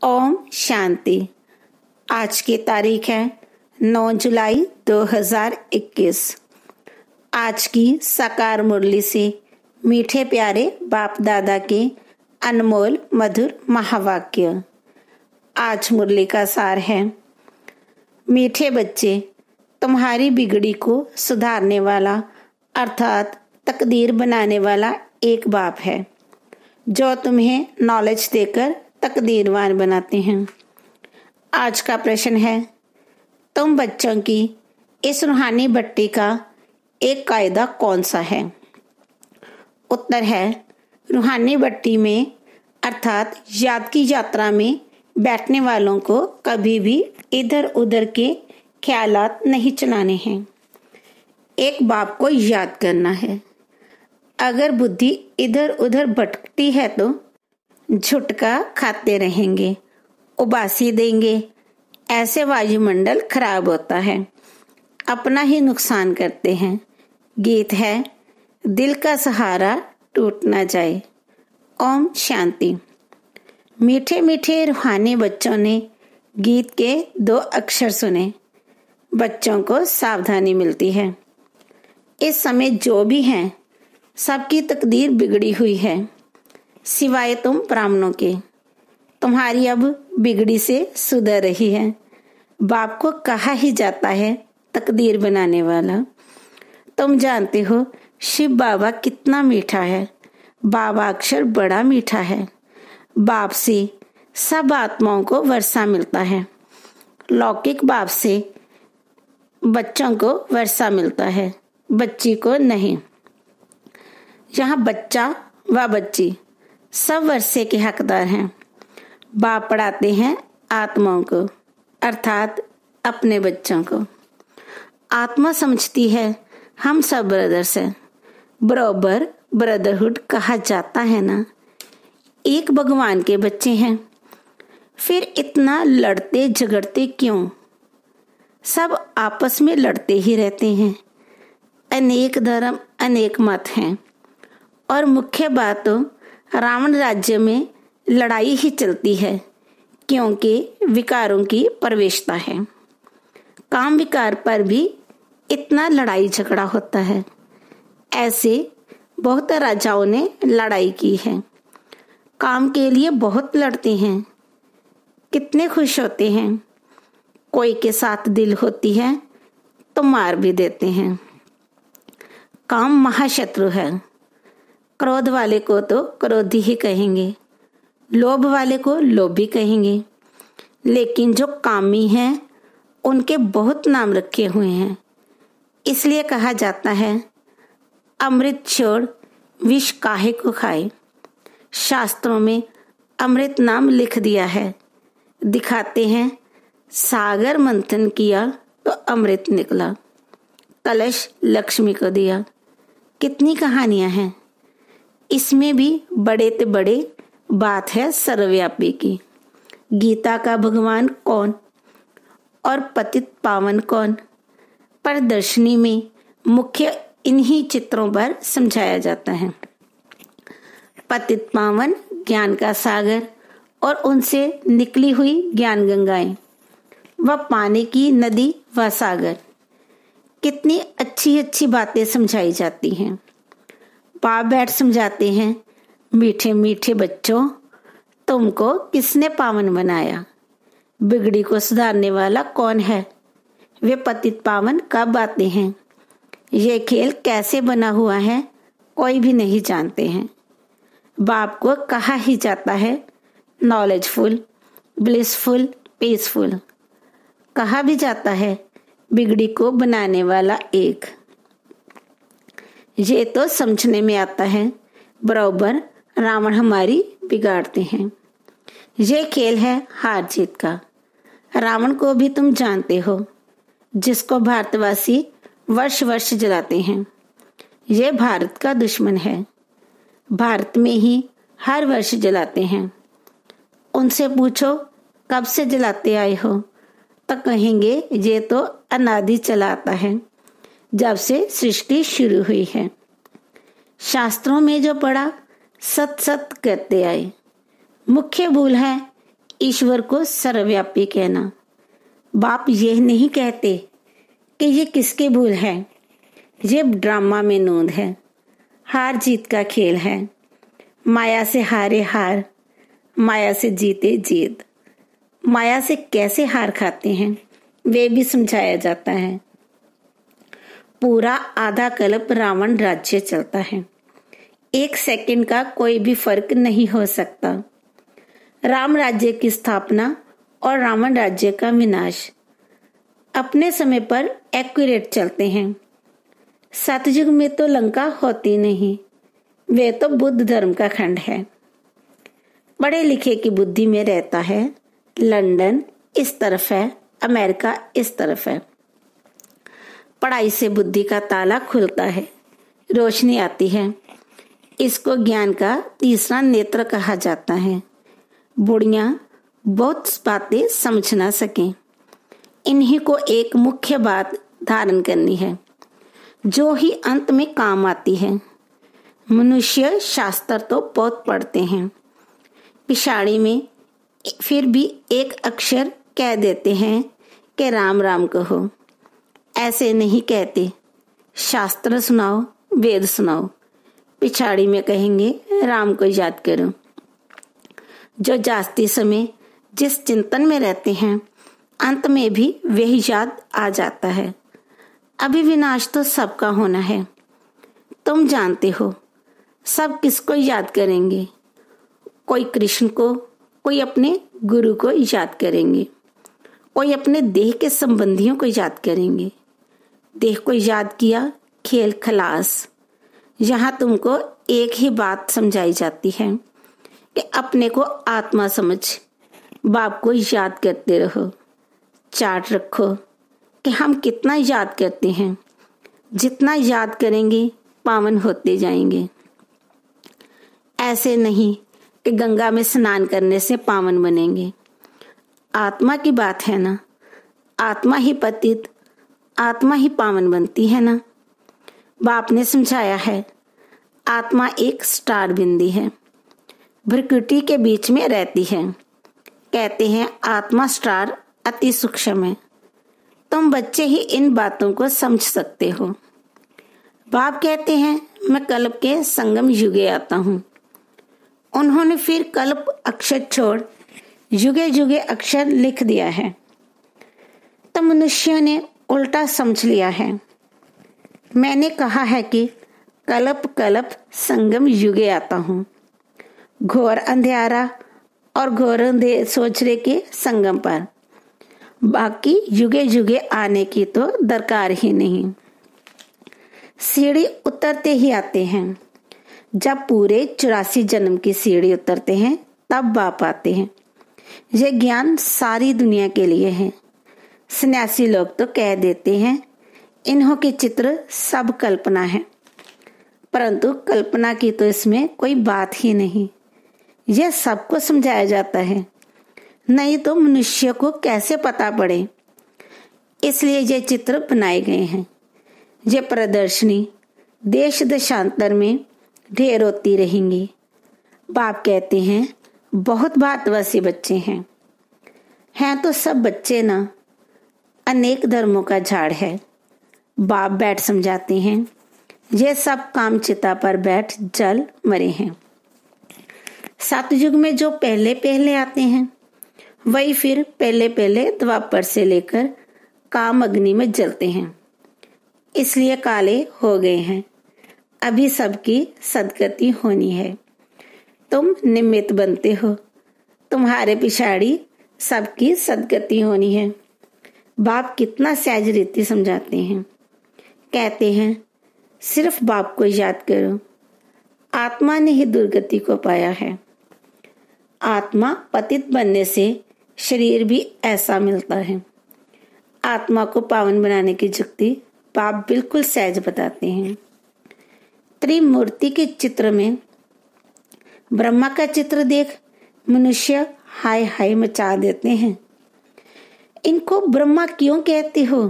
ओम शांति। आज की तारीख है 9 जुलाई 2021। आज की साकार मुरली से मीठे प्यारे बाप दादा के अनमोल मधुर महावाक्य। आज मुरली का सार है, मीठे बच्चे, तुम्हारी बिगड़ी को सुधारने वाला अर्थात तकदीर बनाने वाला एक बाप है जो तुम्हें नॉलेज देकर तकदीरवान बनाते हैं। आज का प्रश्न है, तुम बच्चों की इस रूहानी भट्टी का एक कायदा कौन सा है? उत्तर है, रूहानी भट्टी में अर्थात याद की यात्रा में बैठने वालों को कभी भी इधर उधर के ख्यालात नहीं चलाने हैं। एक बाप को याद करना है। अगर बुद्धि इधर उधर भटकती है तो झुटका खाते रहेंगे, उबासी देंगे। ऐसे वायुमंडल खराब होता है, अपना ही नुकसान करते हैं। गीत है, दिल का सहारा टूट ना जाए। ओम शांति। मीठे मीठे रूहानी बच्चों ने गीत के 2 अक्षर सुने। बच्चों को सावधानी मिलती है। इस समय जो भी हैं, सबकी तकदीर बिगड़ी हुई है, सिवाय तुम ब्राह्मणों के। तुम्हारी अब बिगड़ी से सुधर रही है। बाप को कहा ही जाता है तकदीर बनाने वाला। तुम जानते हो शिव बाबा कितना मीठा है। बाबा अक्षर बड़ा मीठा है। बाप से सब आत्माओं को वर्षा मिलता है। लौकिक बाप से बच्चों को वर्षा मिलता है, बच्ची को नहीं। यहाँ बच्चा व बच्ची सब वर्षे के हकदार हैं। बाप पढ़ाते हैं आत्माओं को अर्थात अपने बच्चों को। आत्मा समझती है हम सब ब्रदर्स हैं। बराबर ब्रदरहुड कहा जाता है ना। एक भगवान के बच्चे हैं, फिर इतना लड़ते झगड़ते क्यों? सब आपस में लड़ते ही रहते हैं। अनेक धर्म अनेक मत हैं और मुख्य बात तो रावण राज्य में लड़ाई ही चलती है, क्योंकि विकारों की प्रवेशता है। काम विकार पर भी इतना लड़ाई झगड़ा होता है। ऐसे बहुत राजाओं ने लड़ाई की है। काम के लिए बहुत लड़ते हैं। कितने खुश होते हैं। कोई के साथ दिल होती है तो मार भी देते हैं। काम महाशत्रु है। क्रोध वाले को तो क्रोधी ही कहेंगे, लोभ वाले को लोभी कहेंगे। लेकिन जो कामी हैं उनके बहुत नाम रखे हुए हैं। इसलिए कहा जाता है, अमृत छोड़ विष काहे को खाए। शास्त्रों में अमृत नाम लिख दिया है। दिखाते हैं सागर मंथन किया तो अमृत निकला, कलश लक्ष्मी को दिया। कितनी कहानियां हैं। इसमें भी बड़े ते बड़े बात है सर्वव्यापी की। गीता का भगवान कौन और पतित पावन कौन? प्रदर्शनी में मुख्य इन्हीं चित्रों पर समझाया जाता है। पतित पावन ज्ञान का सागर और उनसे निकली हुई ज्ञान गंगाएं व पानी की नदी व सागर। कितनी अच्छी अच्छी बातें समझाई जाती हैं। बाप बैठ समझाते हैं, मीठे मीठे बच्चों, तुमको किसने पावन बनाया? बिगड़ी को सुधारने वाला कौन है? वे पतित पावन कब आते हैं? ये खेल कैसे बना हुआ है कोई भी नहीं जानते हैं। बाप को कहा ही जाता है नॉलेजफुल, ब्लिसफुल, पीसफुल। कहा भी जाता है बिगड़ी को बनाने वाला एक। ये तो समझने में आता है बराबर रावण हमारी बिगाड़ते हैं। ये खेल है हार जीत का। रावण को भी तुम जानते हो, जिसको भारतवासी वर्ष वर्ष जलाते हैं। ये भारत का दुश्मन है। भारत में ही हर वर्ष जलाते हैं। उनसे पूछो कब से जलाते आए हो, तो कहेंगे ये तो अनादि चला आता है, जब से सृष्टि शुरू हुई है। शास्त्रों में जो पढ़ा सत सत करते आए। मुख्य भूल है ईश्वर को सर्वव्यापी कहना। बाप यह नहीं कहते कि ये किसकी भूल है, ये ड्रामा में नोंद है, हार जीत का खेल है। माया से हारे हार, माया से जीते जीत। माया से कैसे हार खाते हैं वे भी समझाया जाता है। पूरा आधा कल्प रावण राज्य चलता है, 1 सेकंड का कोई भी फर्क नहीं हो सकता। राम राज्य की स्थापना और रावण राज्य का विनाश अपने समय पर एक्यूरेट चलते हैं। सतयुग में तो लंका होती नहीं, वे तो बुद्ध धर्म का खंड है। पढ़े लिखे की बुद्धि में रहता है, लंदन इस तरफ है, अमेरिका इस तरफ है। पढ़ाई से बुद्धि का ताला खुलता है, रोशनी आती है। इसको ज्ञान का तीसरा नेत्र कहा जाता है। बुढ़ियां बहुत बातें समझ ना सकें, इन्हीं को एक मुख्य बात धारण करनी है, जो ही अंत में काम आती है। मनुष्य शास्त्र तो बहुत पढ़ते हैं, पिछाड़ी में फिर भी एक अक्षर कह देते हैं कि राम राम कहो। ऐसे नहीं कहते, शास्त्र सुनाओ, वेद सुनाओ, पिछाड़ी में कहेंगे राम को याद करो। जो जास्ती समय जिस चिंतन में रहते हैं, अंत में भी वही याद आ जाता है। अभी विनाश तो सबका होना है, तुम जानते हो। सब किसको याद करेंगे? कोई कृष्ण को, कोई अपने गुरु को याद करेंगे, कोई अपने देह के संबंधियों को याद करेंगे। देह को याद किया, खेल खलास। यहाँ तुमको एक ही बात समझाई जाती है कि अपने को आत्मा समझ, बाप को याद करते रहो। चार्ट रखो कि हम कितना याद करते हैं। जितना याद करेंगे पावन होते जाएंगे। ऐसे नहीं कि गंगा में स्नान करने से पावन बनेंगे। आत्मा की बात है ना, आत्मा ही पतित, आत्मा ही पावन बनती है ना। बाप ने समझाया है, आत्मा एक स्टार बिंदी है, भ्रकुटी के बीच में रहती है। कहते हैं आत्मा स्टार अति सूक्ष्म है। तुम बच्चे ही इन बातों को समझ सकते हो। बाप कहते हैं मैं कल्प के संगम युगे आता हूँ। उन्होंने फिर कल्प अक्षर छोड़ युगे युगे अक्षर लिख दिया है, तो मनुष्यों ने उल्टा समझ लिया है। मैंने कहा है कि कल्प कल्प संगम युगे आता हूँ, घोर अंधेरा और घोर सोचरे के संगम पर। बाकी युगे युगे आने की तो दरकार ही नहीं। सीढ़ी उतरते ही आते हैं। जब पूरे 84 जन्म की सीढ़ी उतरते हैं तब बाप आते हैं। ये ज्ञान सारी दुनिया के लिए है। सन्यासी लोग तो कह देते हैं इन्हों के चित्र सब कल्पना है, परंतु कल्पना की तो इसमें कोई बात ही नहीं। यह सबको समझाया जाता है, नहीं तो मनुष्य को कैसे पता पड़े। इसलिए ये चित्र बनाए गए हैं। ये प्रदर्शनी देश देशांतर में ढेर होती रहेंगी। बाप कहते हैं बहुत भारतवासी बच्चे हैं तो सब बच्चे ना, अनेक धर्मों का झाड़ है। बाप बैठ समझाते हैं ये सब काम चिता पर बैठ जल मरे हैं। सतयुग में जो पहले पहले आते हैं वही फिर पहले पहले द्वापर से लेकर काम अग्नि में जलते हैं, इसलिए काले हो गए हैं। अभी सबकी सदगति होनी है। तुम निमित्त बनते हो, तुम्हारे पिछाड़ी सबकी सदगति होनी है। बाप कितना सहज रीति समझाते हैं। कहते हैं सिर्फ बाप को याद करो, आत्मा ने ही दुर्गति को पाया है। आत्मा पतित बनने से शरीर भी ऐसा मिलता है। आत्मा को पावन बनाने की युक्ति बाप बिल्कुल सहज बताते हैं। त्रिमूर्ति के चित्र में ब्रह्मा का चित्र देख मनुष्य हाय हाय मचा देते हैं। इनको ब्रह्मा क्यों कहते हो?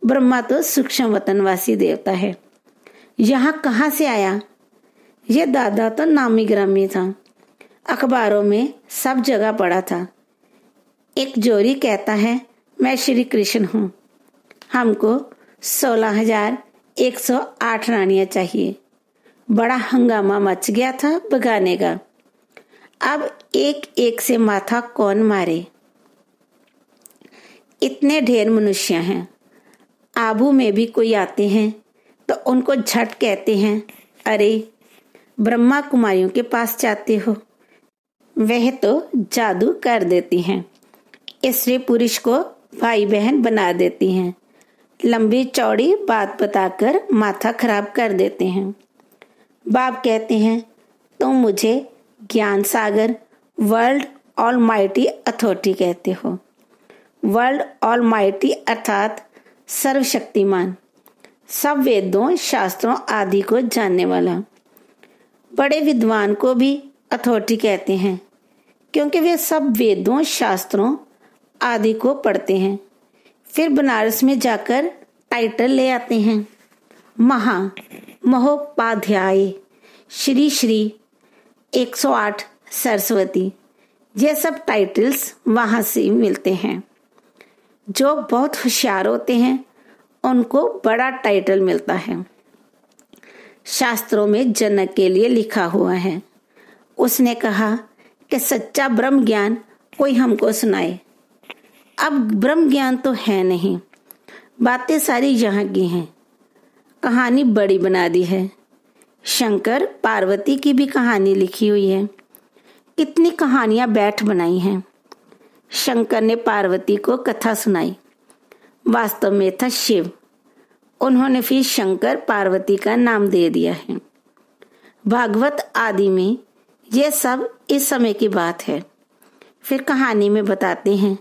ब्रह्मा तो सूक्ष्म वतनवासी देवता है, यहाँ कहाँ से आया? ये दादा तो नामी ग्रामी था, अखबारों में सब जगह पढ़ा था। एक जोरी कहता है मैं श्री कृष्ण हूँ, हमको 16,108 रानियां चाहिए। बड़ा हंगामा मच गया था भगाने का। अब एक एक से माथा कौन मारे। इतने ढेर मनुष्य हैं। आबू में भी कोई आते हैं तो उनको झट कहते हैं, अरे ब्रह्मा कुमारियों के पास जाते हो। वह तो जादू कर देती हैं, स्त्री पुरुष को भाई बहन बना देती हैं, लंबी चौड़ी बात बताकर माथा खराब कर देते हैं। बाप कहते हैं तुम मुझे ज्ञान सागर वर्ल्ड ऑलमाइटी अथॉरिटी कहते हो। वर्ल्ड ऑलमाइटी अर्थात सर्वशक्तिमान, सब वेदों शास्त्रों आदि को जानने वाला। बड़े विद्वान को भी अथॉरिटी कहते हैं क्योंकि वे सब वेदों शास्त्रों आदि को पढ़ते हैं। फिर बनारस में जाकर टाइटल ले आते हैं, महोपाध्याय, श्री श्री 108 सरस्वती। ये सब टाइटल्स वहां से मिलते हैं। जो बहुत होशियार होते हैं उनको बड़ा टाइटल मिलता है। शास्त्रों में जनक के लिए लिखा हुआ है, उसने कहा कि सच्चा ब्रह्म ज्ञान कोई हमको सुनाए। अब ब्रह्म ज्ञान तो है नहीं, बातें सारी यहाँ की हैं। कहानी बड़ी बना दी है। शंकर पार्वती की भी कहानी लिखी हुई है। कितनी कहानियां बैठ बनाई हैं। शंकर ने पार्वती को कथा सुनाई, वास्तव में था शिव। उन्होंने फिर शंकर पार्वती का नाम दे दिया है। भागवत आदि में यह सब इस समय की बात है। फिर कहानी में बताते हैं,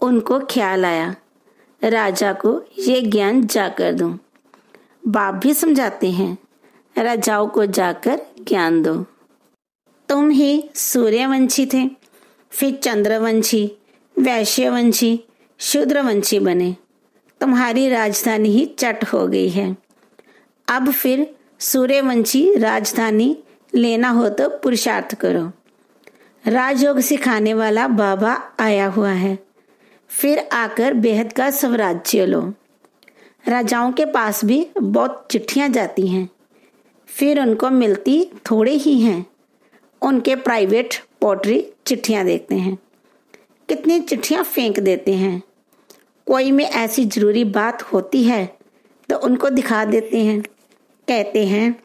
उनको ख्याल आया राजा को ये ज्ञान जाकर दूं। बाप भी समझाते हैं, राजाओं को जाकर ज्ञान दो। तुम ही सूर्यवंशी थे, फिर चंद्रवंशी, वैश्यवंशी, शूद्रवंशी बने। तुम्हारी राजधानी ही चट हो गई है। अब फिर सूर्यवंशी राजधानी लेना हो तो पुरुषार्थ करो। राजयोग सिखाने वाला बाबा आया हुआ है। फिर आकर बेहद का स्वराज्य लो। राजाओं के पास भी बहुत चिट्ठियां जाती हैं, फिर उनको मिलती थोड़े ही हैं। उनके प्राइवेट पोट्री चिट्ठियां देखते हैं, कितनी चिट्ठियां फेंक देते हैं। कोई में ऐसी जरूरी बात होती है तो उनको दिखा देते हैं। कहते हैं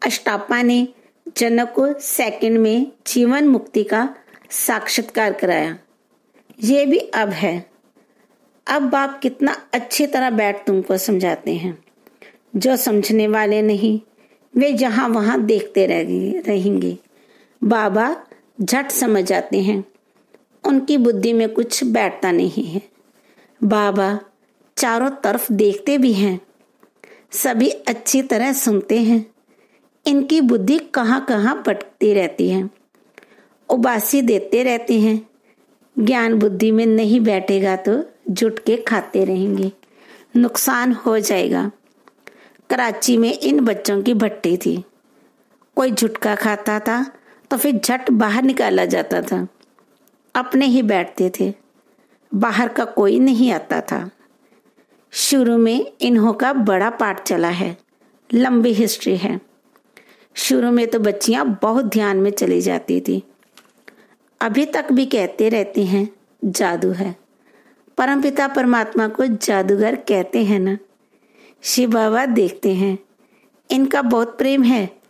अष्टापा ने जनक को सेकंड में जीवन मुक्ति का साक्षात्कार कराया। ये भी अब है। अब बाप कितना अच्छी तरह बैठ तुमको समझाते हैं। जो समझने वाले नहीं वे जहां वहां देखते रहेंगे। बाबा झट समझ जाते हैं, उनकी बुद्धि में कुछ बैठता नहीं है। बाबा चारों तरफ देखते भी हैं, सभी अच्छी तरह सुनते हैं। इनकी बुद्धि कहाँ कहाँ भटकती रहती है। उबासी देते रहते हैं। ज्ञान बुद्धि में नहीं बैठेगा तो जुट के खाते रहेंगे, नुकसान हो जाएगा। कराची में इन बच्चों की भट्टी थी। कोई झुटका खाता था तो फिर झट बाहर निकाला जाता था। अपने ही बैठते थे, बाहर का कोई नहीं आता था। शुरू में इन्हों का बड़ा पाठ चला है, लंबी हिस्ट्री है। शुरू में तो बच्चियां बहुत ध्यान में चली जाती थी। अभी तक भी कहते रहते हैं जादू है। परमपिता परमात्मा को जादूगर कहते हैं ना। शिव बाबा देखते हैं, इनका बहुत प्रेम है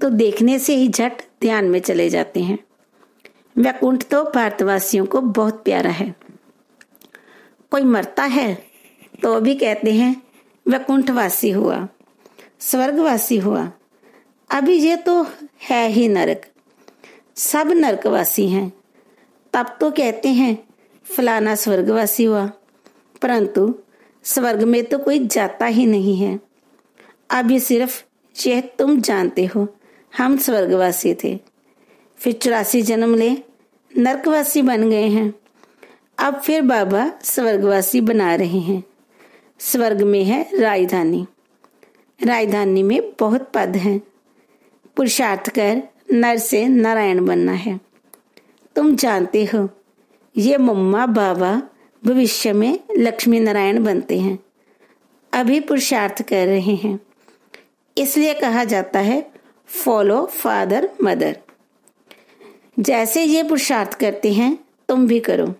तो देखने से ही झट ध्यान में चले जाते हैं। वैकुंठ तो भारतवासियों को बहुत प्यारा है। कोई मरता है तो भी कहते हैं वैकुंठवासी हुआ, स्वर्गवासी हुआ। अभी ये तो है ही नरक, सब नरकवासी हैं। तब तो कहते हैं फलाना स्वर्गवासी हुआ, परंतु स्वर्ग में तो कोई जाता ही नहीं है। अभी सिर्फ यह तुम जानते हो हम स्वर्गवासी थे, फिर 84 जन्म ले नरकवासी बन गए हैं। अब फिर बाबा स्वर्गवासी बना रहे हैं। स्वर्ग में है राजधानी, राजधानी में बहुत पद हैं। पुरुषार्थ कर नर से नारायण बनना है। तुम जानते हो ये मम्मा बाबा भविष्य में लक्ष्मी नारायण बनते हैं, अभी पुरुषार्थ कर रहे हैं। इसलिए कहा जाता है फॉलो फादर मदर। जैसे ये पुरुषार्थ करते हैं तुम भी करो।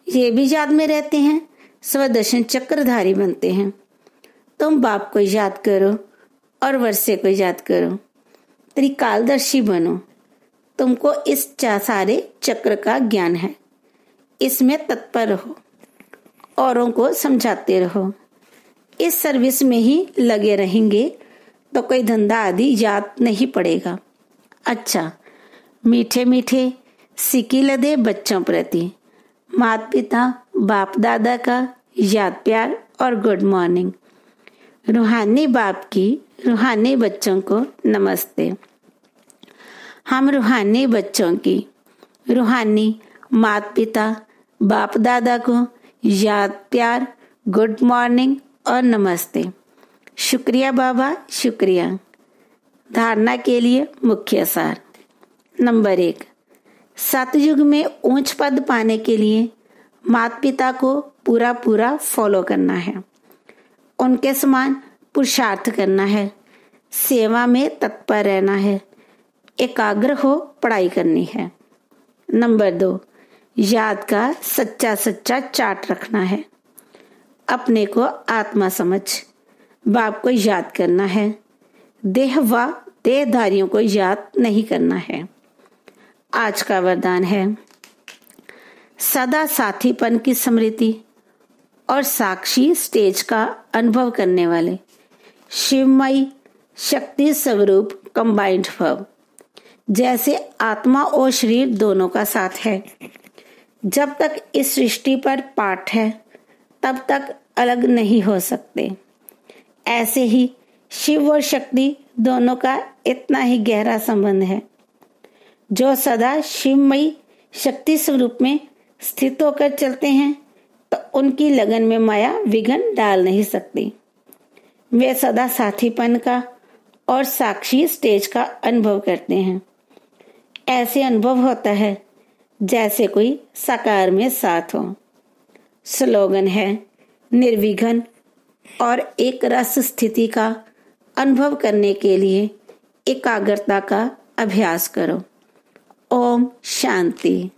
ये भी याद में रहते हैं, स्वदर्शन चक्रधारी बनते हैं। तुम बाप को याद करो और वर्षे को याद करो, त्रिकालदर्शी बनो। तुमको इस सारे चक्र का ज्ञान है, इसमें तत्पर रहो, औरों को समझाते रहो। इस सर्विस में ही लगे रहेंगे तो कोई धंधा आदि याद नहीं पड़ेगा। अच्छा, मीठे मीठे सिक्की लदे बच्चों प्रति माता पिता बाप दादा का याद प्यार और गुड मॉर्निंग। रूहानी बाप की रूहानी बच्चों को नमस्ते। हम रूहानी बच्चों की रूहानी माता पिता बाप दादा को याद प्यार गुड मॉर्निंग और नमस्ते। शुक्रिया बाबा, शुक्रिया। धारणा के लिए मुख्य सार। नंबर 1, सतयुग में ऊंच पद पाने के लिए माता पिता को पूरा फॉलो करना है, उनके समान पुरुषार्थ करना है, सेवा में तत्पर रहना है, एकाग्र हो पढ़ाई करनी है। नंबर 2, याद का सच्चा चार्ट रखना है, अपने को आत्मा समझ बाप को याद करना है, देह व देहधारियों को याद नहीं करना है। आज का वरदान है सदा साथीपन की स्मृति और साक्षी स्टेज का अनुभव करने वाले शिवमयी शक्ति स्वरूप कंबाइंड भव। जैसे आत्मा और शरीर दोनों का साथ है, जब तक इस सृष्टि पर पाठ है तब तक अलग नहीं हो सकते। ऐसे ही शिव और शक्ति दोनों का इतना ही गहरा संबंध है। जो सदा शिवमयी शक्ति स्वरूप में स्थित होकर चलते हैं तो उनकी लगन में माया विघ्न डाल नहीं सकती। वे सदा साथीपन का और साक्षी स्टेज का अनुभव करते हैं। ऐसे अनुभव होता है जैसे कोई साकार में साथ हो। स्लोगन है निर्विघ्न और एक रस स्थिति का अनुभव करने के लिए एकाग्रता का अभ्यास करो। ओम शांति।